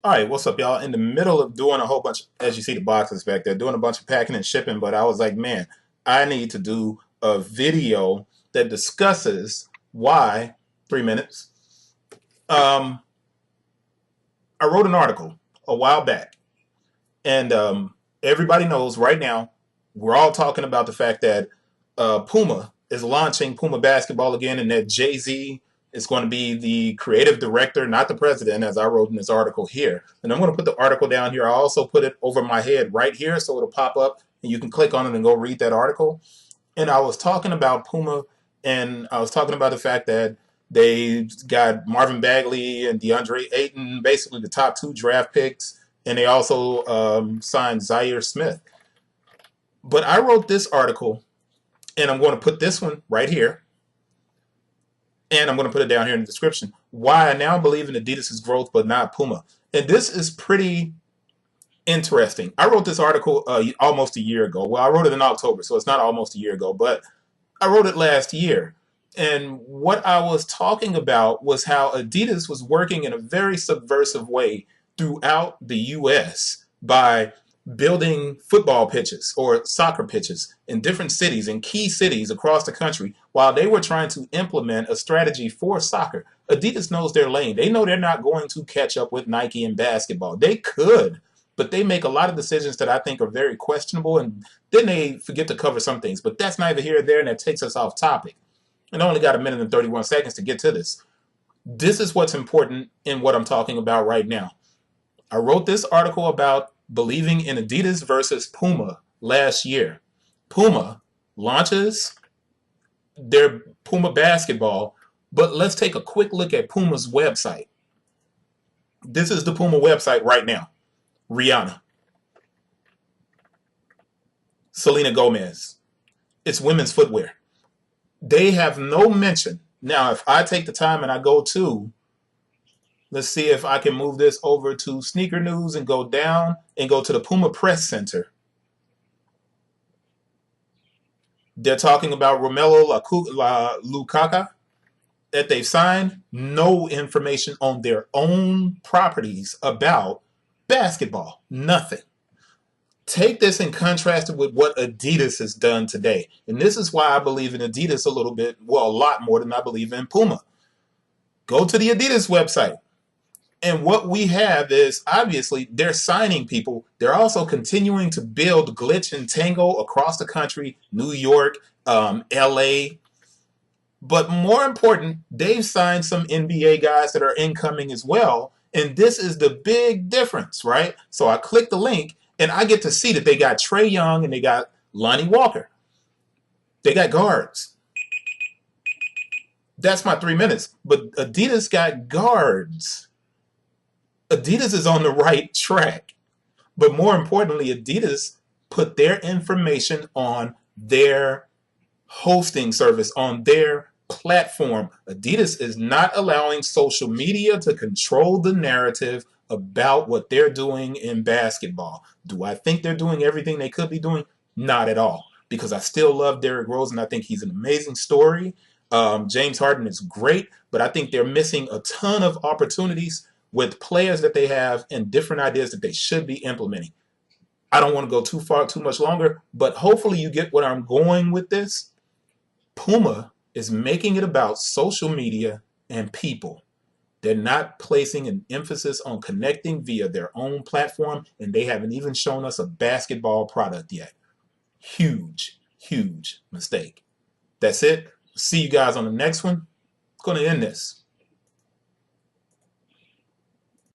All right, what's up, y'all? In the middle of doing a whole bunch, as you see the boxes back there, doing a bunch of packing and shipping, but I was like, man, I need to do a video that discusses why, 3 minutes. Um, I wrote an article a while back, and everybody knows right now, we're all talking about the fact that Puma is launching Puma basketball again, and that Jay-Z is going to be the creative director, not the president, as I wrote in this article here. And I'm going to put the article down here. I also put it over my head right here so it'll pop up and you can click on it and go read that article. And I was talking about Puma, and I was talking about the fact that they got Marvin Bagley and DeAndre Ayton, basically the top two draft picks, and they also signed Zaire Smith. But I wrote this article, and I'm going to put this one right here, and I'm going to put it down here in the description. Why I now believe in Adidas' growth, but not Puma. And this is pretty interesting. I wrote this article almost a year ago. Well, I wrote it in October, so it's not almost a year ago, but I wrote it last year. And what I was talking about was how Adidas was working in a very subversive way throughout the US by building football pitches or soccer pitches in different cities, in key cities across the country, while they were trying to implement a strategy for soccer. Adidas knows their lane. They know they're not going to catch up with Nike in basketball. They could, but they make a lot of decisions that I think are very questionable, and then they forget to cover some things. But that's neither here nor there, and that takes us off topic. And I only got a minute and 31 seconds to get to this. This is what's important in what I'm talking about right now. I wrote this article about believing in Adidas versus Puma last year. Puma launches their Puma basketball, but let's take a quick look at Puma's website. This is the Puma website right now. Rihanna, Selena Gomez. It's women's footwear. They have no mention. Now, if I take the time and I go to, let's see if I can move this over to Sneaker News and go down and go to the Puma Press Center. They're talking about Romelu Lukaku that they've signed. No information on their own properties about basketball. Nothing. Take this and contrast it with what Adidas has done today. And this is why I believe in Adidas a little bit, well, a lot more than I believe in Puma. Go to the Adidas website. And what we have is obviously they're signing people. They're also continuing to build Glitch and Tango across the country, New York, LA. But more important, they've signed some NBA guys that are incoming as well. And this is the big difference, right? So I click the link and I get to see that they got Trae Young and they got Lonnie Walker. They got guards. That's my 3 minutes. But Adidas got guards. Adidas is on the right track. But more importantly, Adidas put their information on their hosting service, on their platform. Adidas is not allowing social media to control the narrative about what they're doing in basketball. Do I think they're doing everything they could be doing? Not at all. Because I still love Derrick Rose and I think he's an amazing story. James Harden is great, but I think they're missing a ton of opportunities with players that they have and different ideas that they should be implementing. I don't want to go too far, too much longer, but hopefully you get what I'm going with this. Puma is making it about social media and people. They're not placing an emphasis on connecting via their own platform, and they haven't even shown us a basketball product yet. Huge, huge mistake. That's it. See you guys on the next one. I'm going to end this.